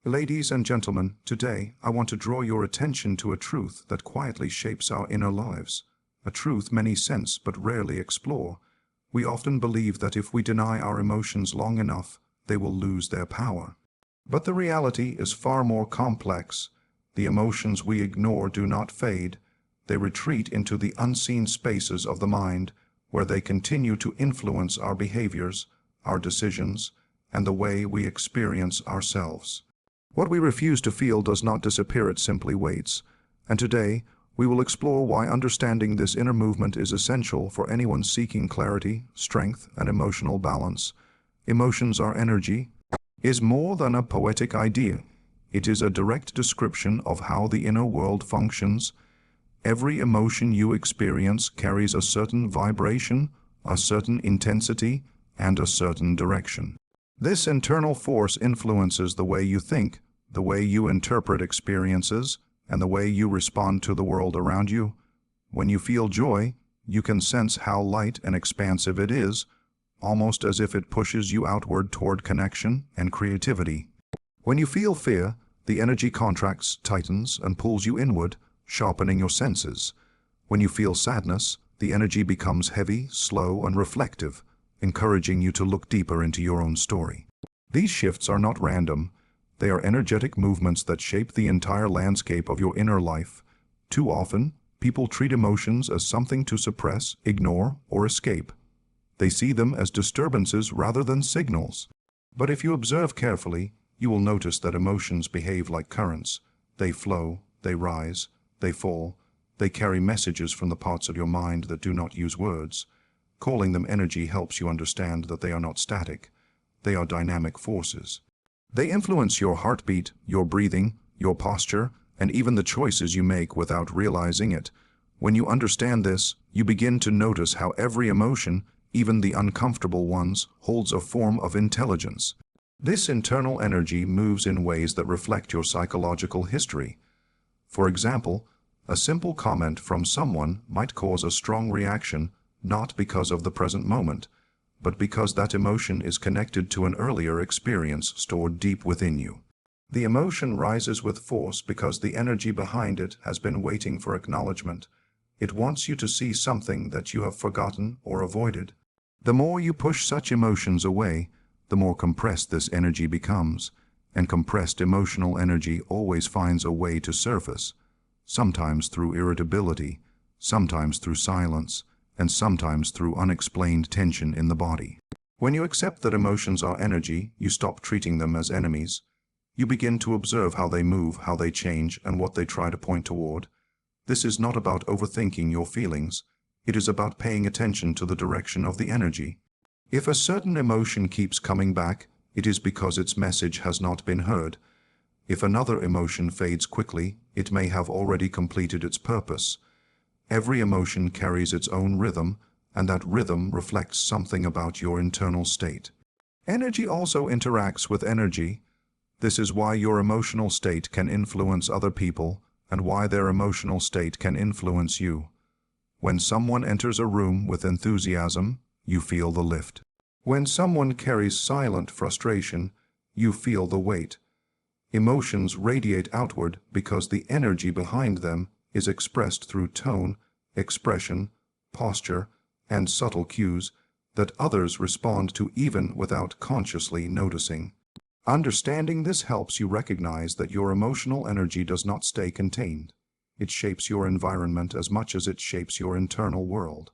Ladies and gentlemen, today I want to draw your attention to a truth that quietly shapes our inner lives. A truth many sense but rarely explore. We often believe that if we deny our emotions long enough, they will lose their power. But the reality is far more complex. The emotions we ignore do not fade. They retreat into the unseen spaces of the mind, where they continue to influence our behaviors, our decisions, and the way we experience ourselves. What we refuse to feel does not disappear, it simply waits. And today, we will explore why understanding this inner movement is essential for anyone seeking clarity, strength, and emotional balance. Emotions are energy, is more than a poetic idea. It is a direct description of how the inner world functions. Every emotion you experience carries a certain vibration, a certain intensity, and a certain direction. This internal force influences the way you think, the way you interpret experiences, and the way you respond to the world around you. When you feel joy, you can sense how light and expansive it is, almost as if it pushes you outward toward connection and creativity. When you feel fear, the energy contracts, tightens, and pulls you inward, sharpening your senses. When you feel sadness, the energy becomes heavy, slow, and reflective, encouraging you to look deeper into your own story. These shifts are not random. They are energetic movements that shape the entire landscape of your inner life. Too often, people treat emotions as something to suppress, ignore, or escape. They see them as disturbances rather than signals. But if you observe carefully, you will notice that emotions behave like currents. They flow, they rise, they fall. They carry messages from the parts of your mind that do not use words. Calling them energy helps you understand that they are not static. They are dynamic forces. They influence your heartbeat, your breathing, your posture, and even the choices you make without realizing it. When you understand this, you begin to notice how every emotion, even the uncomfortable ones, holds a form of intelligence. This internal energy moves in ways that reflect your psychological history. For example, a simple comment from someone might cause a strong reaction, not because of the present moment, but because that emotion is connected to an earlier experience stored deep within you. The emotion rises with force because the energy behind it has been waiting for acknowledgement. It wants you to see something that you have forgotten or avoided. The more you push such emotions away, the more compressed this energy becomes, and compressed emotional energy always finds a way to surface, sometimes through irritability, sometimes through silence, and sometimes through unexplained tension in the body. When you accept that emotions are energy, you stop treating them as enemies. You begin to observe how they move, how they change, and what they try to point toward. This is not about overthinking your feelings. It is about paying attention to the direction of the energy. If a certain emotion keeps coming back, it is because its message has not been heard. If another emotion fades quickly, it may have already completed its purpose. Every emotion carries its own rhythm, and that rhythm reflects something about your internal state. Energy also interacts with energy. This is why your emotional state can influence other people, and why their emotional state can influence you. When someone enters a room with enthusiasm, you feel the lift. When someone carries silent frustration, you feel the weight. Emotions radiate outward because the energy behind them is expressed through tone, expression, posture, and subtle cues that others respond to even without consciously noticing. Understanding this helps you recognize that your emotional energy does not stay contained. It shapes your environment as much as it shapes your internal world.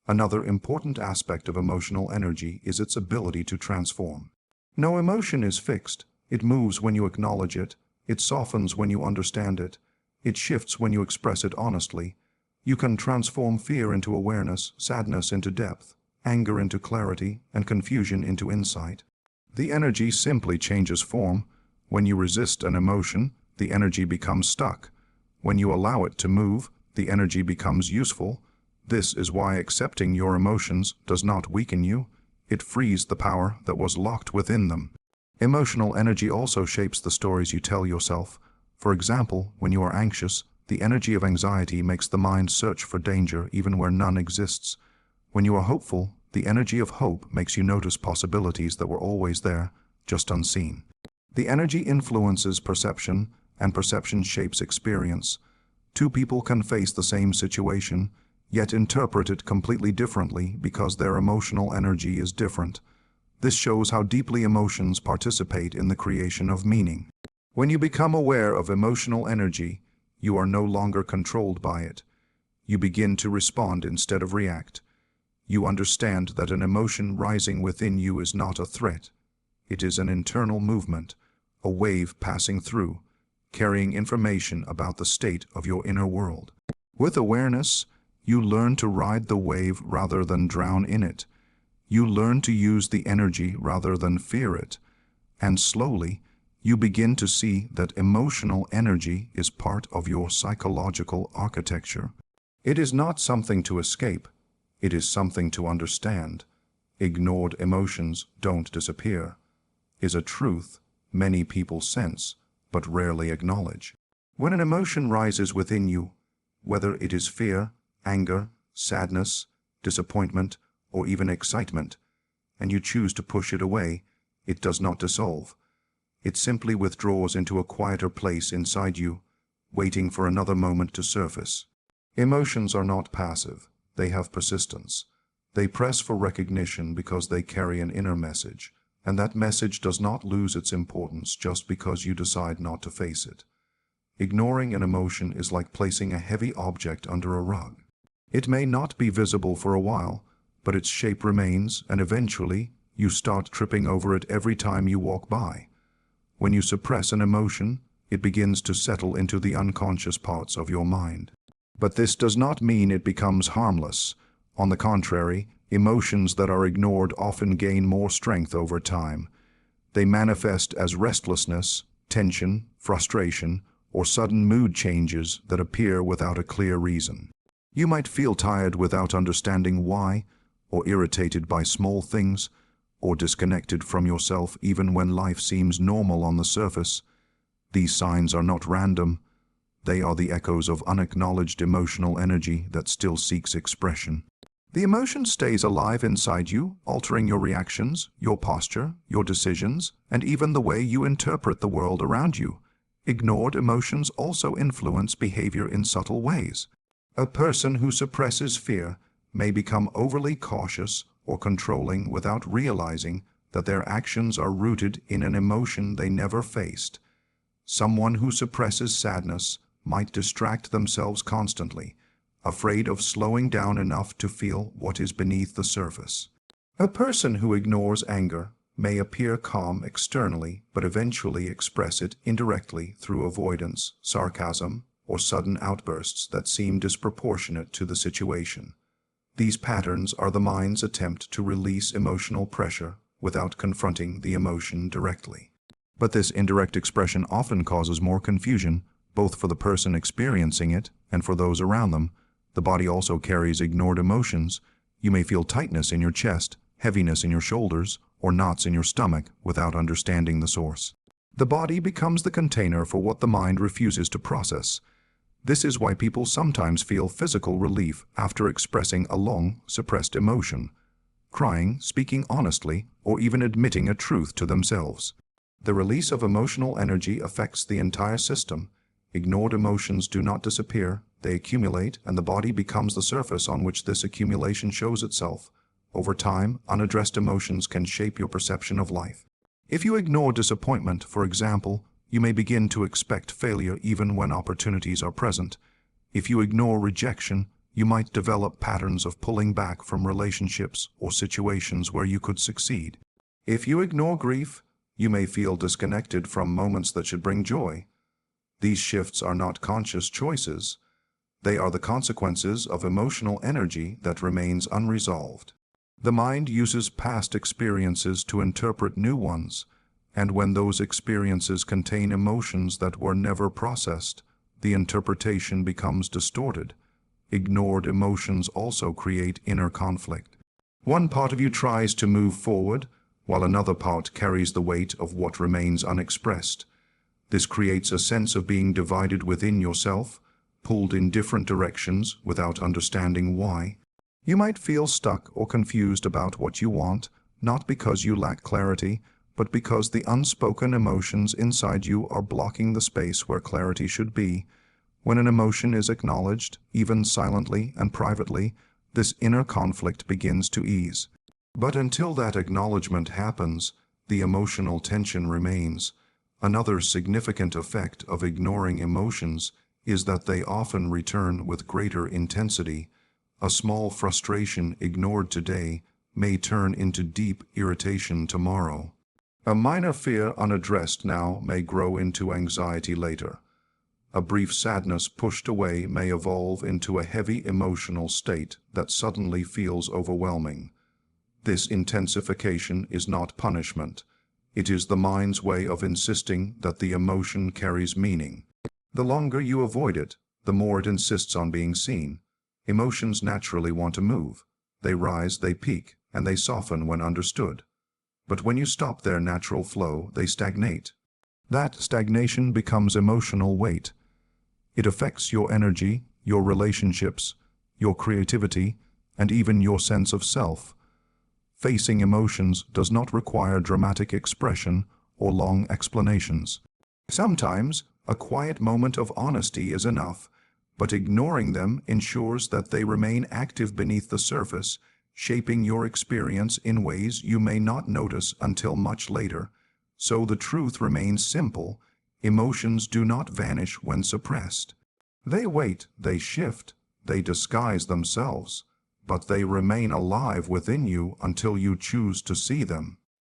Another important aspect of emotional energy is its ability to transform. No emotion is fixed. It moves when you acknowledge it. It softens when you understand it. It shifts when you express it honestly. You can transform fear into awareness, sadness into depth, anger into clarity, and confusion into insight. The energy simply changes form. When you resist an emotion, the energy becomes stuck. When you allow it to move, the energy becomes useful. This is why accepting your emotions does not weaken you. It frees the power that was locked within them. Emotional energy also shapes the stories you tell yourself. For example, when you are anxious, the energy of anxiety makes the mind search for danger even where none exists. When you are hopeful, the energy of hope makes you notice possibilities that were always there, just unseen. The energy influences perception, and perception shapes experience. Two people can face the same situation, yet interpret it completely differently because their emotional energy is different. This shows how deeply emotions participate in the creation of meaning. When you become aware of emotional energy, you are no longer controlled by it. You begin to respond instead of react. You understand that an emotion rising within you is not a threat. It is an internal movement, a wave passing through, carrying information about the state of your inner world. With awareness, you learn to ride the wave rather than drown in it. You learn to use the energy rather than fear it. And slowly, you begin to see that emotional energy is part of your psychological architecture. It is not something to escape. It is something to understand. Ignored emotions don't disappear, is a truth many people sense, but rarely acknowledge. When an emotion rises within you, whether it is fear, anger, sadness, disappointment, or even excitement, and you choose to push it away, it does not dissolve. It simply withdraws into a quieter place inside you, waiting for another moment to surface. Emotions are not passive. They have persistence. They press for recognition because they carry an inner message, and that message does not lose its importance just because you decide not to face it. Ignoring an emotion is like placing a heavy object under a rug. It may not be visible for a while, but its shape remains, and eventually you start tripping over it every time you walk by. When you suppress an emotion, it begins to settle into the unconscious parts of your mind. But this does not mean it becomes harmless. On the contrary, emotions that are ignored often gain more strength over time. They manifest as restlessness, tension, frustration, or sudden mood changes that appear without a clear reason. You might feel tired without understanding why, or irritated by small things, or disconnected from yourself even when life seems normal on the surface. These signs are not random. They are the echoes of unacknowledged emotional energy that still seeks expression. The emotion stays alive inside you, altering your reactions, your posture, your decisions, and even the way you interpret the world around you. Ignored emotions also influence behavior in subtle ways. A person who suppresses fear may become overly cautious or controlling without realizing that their actions are rooted in an emotion they never faced. Someone who suppresses sadness might distract themselves constantly, afraid of slowing down enough to feel what is beneath the surface. A person who ignores anger may appear calm externally, but eventually express it indirectly through avoidance, sarcasm, or sudden outbursts that seem disproportionate to the situation. These patterns are the mind's attempt to release emotional pressure without confronting the emotion directly. But this indirect expression often causes more confusion, both for the person experiencing it and for those around them. The body also carries ignored emotions. You may feel tightness in your chest, heaviness in your shoulders, or knots in your stomach without understanding the source. The body becomes the container for what the mind refuses to process. This is why people sometimes feel physical relief after expressing a long, suppressed emotion, crying, speaking honestly, or even admitting a truth to themselves. The release of emotional energy affects the entire system. Ignored emotions do not disappear, they accumulate, and the body becomes the surface on which this accumulation shows itself. Over time, unaddressed emotions can shape your perception of life. If you ignore disappointment, for example, you may begin to expect failure even when opportunities are present. If you ignore rejection, you might develop patterns of pulling back from relationships or situations where you could succeed. If you ignore grief, you may feel disconnected from moments that should bring joy. These shifts are not conscious choices. They are the consequences of emotional energy that remains unresolved. The mind uses past experiences to interpret new ones, and when those experiences contain emotions that were never processed, the interpretation becomes distorted. Ignored emotions also create inner conflict. One part of you tries to move forward, while another part carries the weight of what remains unexpressed. This creates a sense of being divided within yourself, pulled in different directions without understanding why. You might feel stuck or confused about what you want, not because you lack clarity, but because the unspoken emotions inside you are blocking the space where clarity should be. When an emotion is acknowledged, even silently and privately, this inner conflict begins to ease. But until that acknowledgement happens, the emotional tension remains. Another significant effect of ignoring emotions is that they often return with greater intensity. A small frustration ignored today may turn into deep irritation tomorrow. A minor fear unaddressed now may grow into anxiety later. A brief sadness pushed away may evolve into a heavy emotional state that suddenly feels overwhelming. This intensification is not punishment. It is the mind's way of insisting that the emotion carries meaning. The longer you avoid it, the more it insists on being seen. Emotions naturally want to move. They rise, they peak, and they soften when understood. But when you stop their natural flow, they stagnate. That stagnation becomes emotional weight. It affects your energy, your relationships, your creativity, and even your sense of self. Facing emotions does not require dramatic expression or long explanations. Sometimes, a quiet moment of honesty is enough, but ignoring them ensures that they remain active beneath the surface, shaping your experience in ways you may not notice until much later. So the truth remains simple: emotions do not vanish when suppressed. They wait, they shift, they disguise themselves, but they remain alive within you until you choose to see them.